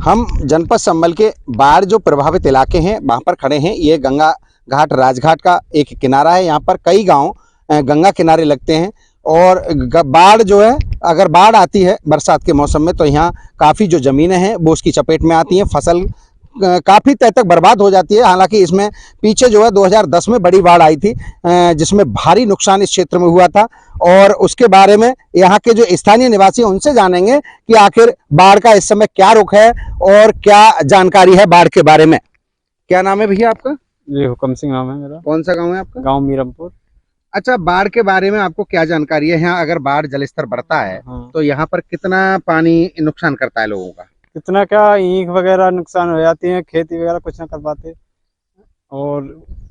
हम जनपद संभल के बाढ़ जो प्रभावित इलाके हैं वहाँ पर खड़े हैं। ये गंगा घाट राजघाट का एक किनारा है। यहाँ पर कई गांव गंगा किनारे लगते हैं और बाढ़ जो है, अगर बाढ़ आती है बरसात के मौसम में तो यहाँ काफ़ी जो ज़मीनें हैं वो उसकी चपेट में आती हैं। फसल काफ़ी तय तक बर्बाद हो जाती है। हालांकि इसमें पीछे जो है 2010 में बड़ी बाढ़ आई थी जिसमें भारी नुकसान इस क्षेत्र में हुआ था और उसके बारे में यहाँ के जो स्थानीय निवासी हैं उनसे जानेंगे कि आखिर बाढ़ का इस समय क्या रुख है और क्या जानकारी है बाढ़ के बारे में। क्या नाम है भैया आपका? जी हुक्म सिंह नाम है मेरा। कौन सा गाँव है आपका? गाँव मीरमपुर। अच्छा, बाढ़ के बारे में आपको क्या जानकारी है? यहाँ अगर बाढ़ जलस्तर बढ़ता है तो यहाँ पर कितना पानी नुकसान करता है लोगों का? कितना क्या, ईख वगैरह नुकसान हो जाती है, खेती वगैरह कुछ ना कर पाते और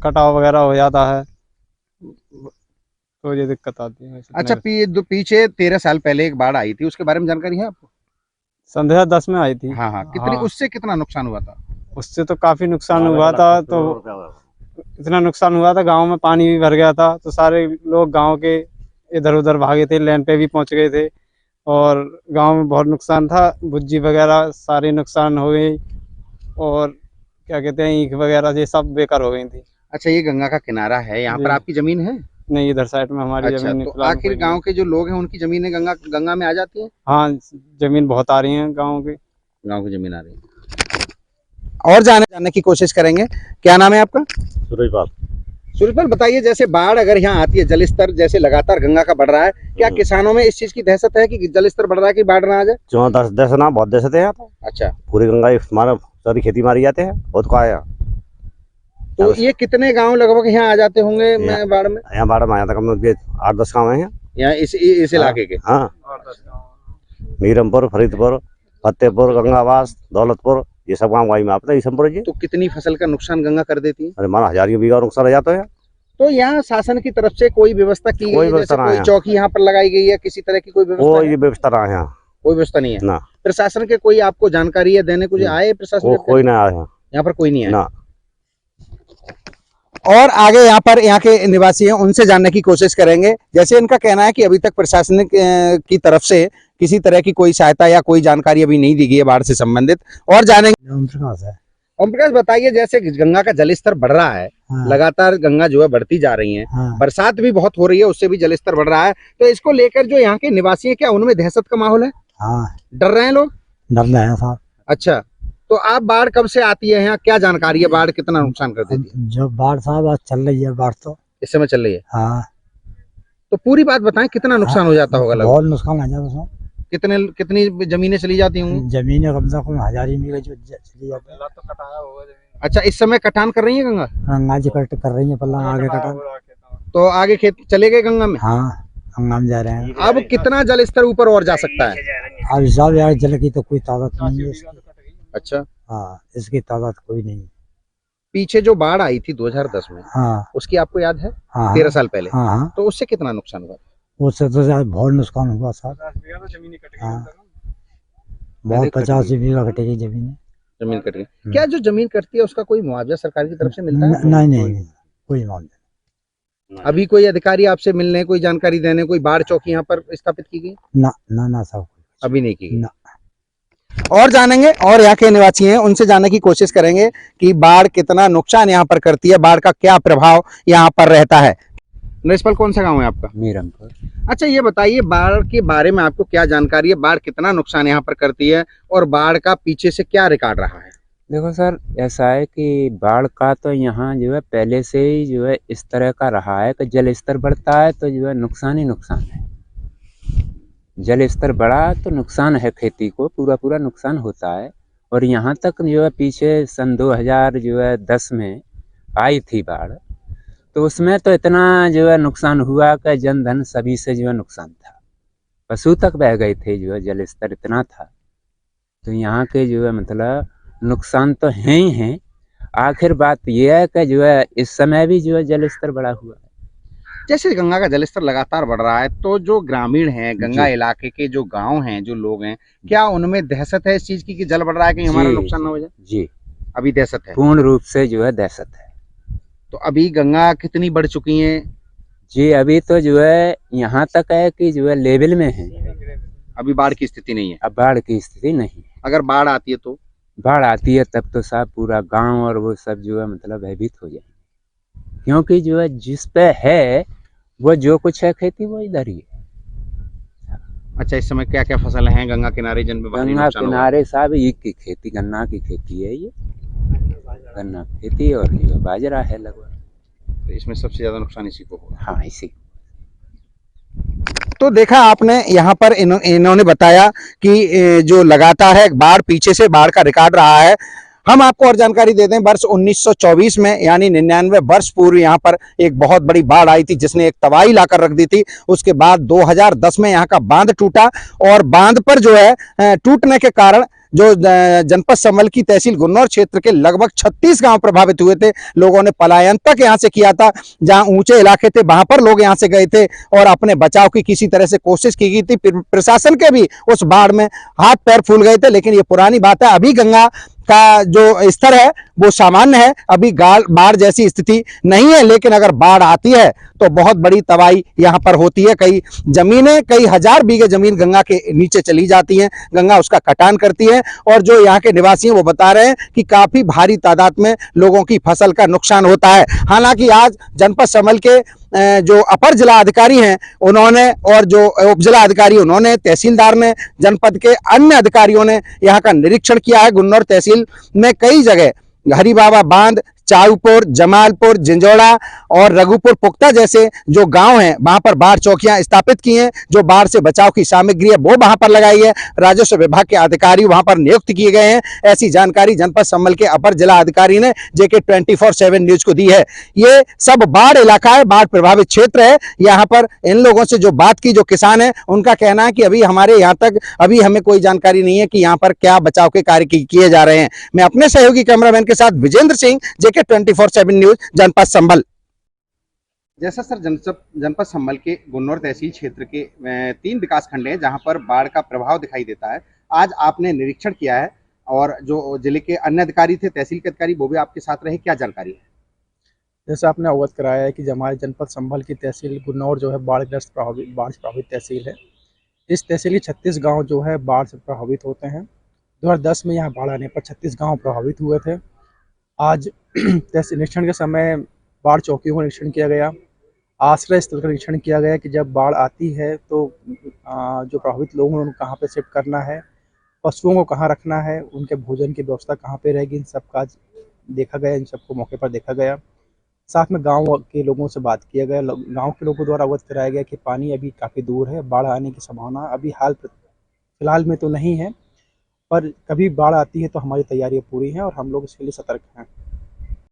कटाव वगैरह हो जाता है तो ये दिक्कत आती है। अच्छा, पीछे 13 साल पहले एक बाढ़ आई थी, उसके बारे में जानकारी है आपको? 2010 में आई थी। हाँ हाँ, उससे कितना नुकसान हुआ था? उससे तो काफी नुकसान हुआ था। तो इतना नुकसान हुआ था, गांव में पानी भी भर गया था तो सारे लोग गांव के इधर उधर भागे थे, लैंड पे भी पहुंच गए थे और गांव में बहुत नुकसान था। भुज्जी वगैरह सारी नुकसान हो गई और क्या कहते हैं, ईख वगैरह ये सब बेकार हो गई थी। अच्छा, ये गंगा का किनारा है, यहाँ पर आपकी जमीन है? नहीं, इधर साइड में हमारी अच्छा, जमीन। तो आखिर गांव के जो लोग हैं उनकी जमीनें गंगा में आ जाती हैं? हाँ, जमीन बहुत आ रही है गाँव की जमीन आ रही है। और जानने की कोशिश करेंगे। क्या नाम है आपका? सुरेशपाल, बताइए, जैसे बाढ़ अगर यहाँ आती है, जलस्तर जैसे लगातार गंगा का बढ़ रहा है, क्या किसानों में इस चीज की दहशत है कि जलस्तर बढ़ रहा है कि बाढ़ ना आ जाए? दहशत ना, बहुत दहशत है यहाँ तो। अच्छा, पूरी गंगा हमारा सारी खेती मारी जाते हैं, बहुत का है। तो ये कितने गांव लगभग यहाँ आ जाते होंगे बाढ़ में? यहाँ बाढ़ में आया था कम 8-10 गाँव है यहाँ इस इलाके के। हाँ, मीरमपुर, फरीदपुर, फतेहपुर, गंगावास, दौलतपुर, ये सब गाँव में आपने ईसमपुर जी। तो कितनी फसल का नुकसान गंगा कर देती है? अरे माना हजारों बीघा नुकसान हो जाता है। तो यहाँ शासन की तरफ से कोई व्यवस्था की गई है? जैसे कोई चौकी यहाँ पर लगाई गई है, किसी तरह की कोई व्यवस्था? कोई व्यवस्था ना है यहाँ, कोई व्यवस्था नहीं है ना। प्रशासन के कोई आपको जानकारी है देने को आए? प्रशासन कोई ना आया यहाँ पर, कोई नहीं है ना। और आगे यहाँ के निवासी हैं, उनसे जानने की कोशिश करेंगे। जैसे इनका कहना है कि अभी तक प्रशासन की तरफ से किसी तरह की कोई सहायता या कोई जानकारी अभी नहीं दी गई है बाढ़ से संबंधित। और जानेंगे। ओम प्रकाश, बताइए, जैसे गंगा का जलस्तर बढ़ रहा है, लगातार गंगा जो है बढ़ती जा रही है, बरसात भी बहुत हो रही है, उससे भी जलस्तर बढ़ रहा है, तो इसको लेकर जो यहाँ के निवासी हैं, क्या उनमें दहशत का माहौल है? डर रहे हैं लोग? डर रहे हैं साहब। अच्छा, तो आप बाढ़ कब से आती है यहाँ, क्या जानकारी है? बाढ़ कितना नुकसान कर देती है? जो बाढ़ साहब आज चल रही है, बाढ़ तो इस समय चल रही है। हाँ, तो पूरी बात बताएं, कितना नुकसान हो जाता होगा? बहुत नुकसान हो जाता है। कितनी जमीनें चली जाती होंगी? जमीनें कम से कम 1000 बीघा चली जाती है। अच्छा, इस समय कटान कर रही है गंगा? गंगा जी कट कर रही है, पल्ला आगे कटान। तो आगे खेत चले गए गंगा में? हाँ, गंगा में जा रहे हैं। अब कितना जल स्तर ऊपर और जा सकता है? अब सब यार जल की तो कोई तादाद नहीं है इसकी। अच्छा, हाँ, इसकी तादाद कोई नहीं। पीछे जो बाढ़ आई थी 2010 में, हाँ, उसकी आपको याद है? हाँ, 13 साल पहले। हाँ, तो उससे कितना नुकसान हुआ? उससे तो बहुत नुकसान हुआ साहब। हाँ, बहुत 85 बीघा कटेगी जमीन कट गई। क्या जो जमीन कटती है उसका कोई मुआवजा सरकार की तरफ से मिलता है? नहीं, कोई मुआवजा। अभी कोई अधिकारी आपसे मिलने, कोई जानकारी देने, कोई बाढ़ चौकी यहाँ पर स्थापित की गई? ना साहब, अभी नहीं की गई ना। और जानेंगे, और यहाँ के निवासी हैं उनसे जानने की कोशिश करेंगे कि बाढ़ कितना नुकसान यहाँ पर करती है, बाढ़ का क्या प्रभाव यहाँ पर रहता है। नरेशपाल, कौन सा गांव है आपका? मीरमपुर। अच्छा, ये बताइए, बाढ़ के बारे में आपको क्या जानकारी है? बाढ़ कितना नुकसान यहाँ पर करती है और बाढ़ का पीछे से क्या रिकॉर्ड रहा है? देखो सर, ऐसा है कि बाढ़ का तो यहाँ जो है पहले से ही जो है इस तरह का रहा है कि जल स्तर बढ़ता है तो जो है नुकसान ही नुकसान है। जल स्तर बढ़ा तो नुकसान है, खेती को पूरा नुकसान होता है। और यहाँ तक जो है पीछे सन 2010 में आई थी बाढ़, तो उसमें तो इतना जो है नुकसान हुआ कि जन धन सभी से जो है नुकसान था, पशु तक बह गए थे, जो है जल स्तर इतना था। तो यहाँ के जो है मतलब नुकसान तो हैं ही हैं। आखिर बात यह है कि जो है इस समय भी जो है जल स्तर बढ़ा हुआ है। जैसे गंगा का जलस्तर लगातार बढ़ रहा है, तो जो ग्रामीण हैं, गंगा इलाके के जो गांव हैं, जो लोग हैं, क्या उनमें दहशत है इस चीज की कि जल बढ़ रहा है कि हमारा नुकसान ना हो जाए? जी, अभी दहशत है, पूर्ण रूप से जो है दहशत है। तो अभी गंगा कितनी बढ़ चुकी है? जी, अभी तो जो है यहाँ तक है कि जो है लेवल में है, अभी बाढ़ की स्थिति नहीं है। अब बाढ़ की स्थिति नहीं है। अगर बाढ़ आती है तो बाढ़ आती है तब तो साहब पूरा गांव और वो सब जो है मतलब भयभीत हो जाए, क्योंकि जो है जिस पे है वो जो कुछ है खेती वो इधर ही है। अच्छा, इस समय क्या क्या फसल हैं गंगा किनारे जिनमें भारी गंगा नुकसान हुआ है? किनारे साहब ईख की खेती, गन्ना की खेती है, ये गन्ना की खेती और जो है बाजरा है लगभग। तो इसमें सबसे ज्यादा नुकसान इसी को हुआ। हाँ इसी। तो देखा आपने यहाँ पर इन्होंने बताया कि जो लगातार है बाढ़, पीछे से बाढ़ का रिकॉर्ड रहा है। हम आपको और जानकारी दे दें, वर्ष 1924 में यानी 99 वर्ष पूर्व यहाँ पर एक बहुत बड़ी बाढ़ आई थी जिसने एक तबाही लाकर रख दी थी। उसके बाद 2010 में यहाँ का बांध टूटा और बांध पर जो है टूटने के कारण जो जनपद संभल की तहसील गुन्नौर क्षेत्र के लगभग 36 गांव प्रभावित हुए थे। लोगों ने पलायन तक यहाँ से किया था, जहां ऊंचे इलाके थे वहां पर लोग यहाँ से गए थे और अपने बचाव की किसी तरह से कोशिश की गई थी। प्रशासन के भी उस बाढ़ में हाथ पैर फूल गए थे, लेकिन ये पुरानी बात है, अभी गंगा का जो स्तर है वो सामान्य है, अभी बाढ़ जैसी स्थिति नहीं है। लेकिन अगर बाढ़ आती है तो बहुत बड़ी तबाही यहाँ पर होती है। कई जमीनें, कई हजार बीघे जमीन गंगा के नीचे चली जाती हैं, गंगा उसका कटान करती है। और जो यहाँ के निवासी हैं वो बता रहे हैं कि काफी भारी तादाद में लोगों की फसल का नुकसान होता है। हालांकि आज जनपद संभल के जो अपर जिला अधिकारी हैं उन्होंने और जो उप जिला अधिकारी उन्होंने, तहसीलदार ने, जनपद के अन्य अधिकारियों ने यहाँ का निरीक्षण किया है। गुन्नौर तहसील में कई जगह हरी बाबा बांध, चाऊपुर, जमालपुर, जिंजोड़ा और रघुपुर पुख्ता जैसे जो गांव हैं वहां पर बाढ़ चौकियां स्थापित की हैं। जो बाढ़ से बचाव की सामग्री है वो वहां पर लगाई है। राजस्व विभाग के अधिकारी वहां पर नियुक्त किए गए हैं। ऐसी जानकारी जनपद संभल के अपर जिला अधिकारी ने JK 24/7 न्यूज को दी है। ये सब बाढ़ इलाका है, बाढ़ प्रभावित क्षेत्र है। यहाँ पर इन लोगों से जो बात की, जो किसान है, उनका कहना है कि अभी हमारे यहाँ तक अभी हमें कोई जानकारी नहीं है कि यहाँ पर क्या बचाव के कार्य किए जा रहे हैं। मैं अपने सहयोगी कैमरामैन के साथ विजेंद्र सिंह, JK 24/7 न्यूज, जनपद संभल। जैसा सर जनपद संभल के गुन्नौर तहसील क्षेत्र के 3 विकास खंड हैं जहां पर बाढ़ का प्रभाव दिखाई देता है। आज आपने निरीक्षण किया है और जो जिले के अन्य अधिकारी थे, तहसील के अधिकारी, वो भी आपके साथ रहे, क्या जानकारी है? जैसा आपने अवगत कराया है कि हमारे जनपद संभल की तहसील गुन्नौर जो है बाढ़ से प्रभावित तहसील है। इस तहसील के 36 गांव जो है बाढ़ से प्रभावित होते हैं। 2010 में यहाँ बाढ़ आने पर 36 गांव प्रभावित हुए थे। आज तहसील निरीक्षण के समय बाढ़ चौकियों का निरीक्षण किया गया, आश्रय स्थल का निरीक्षण किया गया कि जब बाढ़ आती है तो जो प्रभावित लोग हैं उनको कहाँ पे शिफ्ट करना है, पशुओं को कहाँ रखना है, उनके भोजन की व्यवस्था कहाँ पे रहेगी, इन सब का देखा गया, इन सबको मौके पर देखा गया। साथ में गांव के लोगों से बात किया गया, गांव के लोगों द्वारा अवगत कराया गया कि पानी अभी काफ़ी दूर है, बाढ़ आने की संभावना अभी फिलहाल में तो नहीं है, पर कभी बाढ़ आती है तो हमारी तैयारियाँ पूरी हैं और हम लोग इसके लिए सतर्क हैं।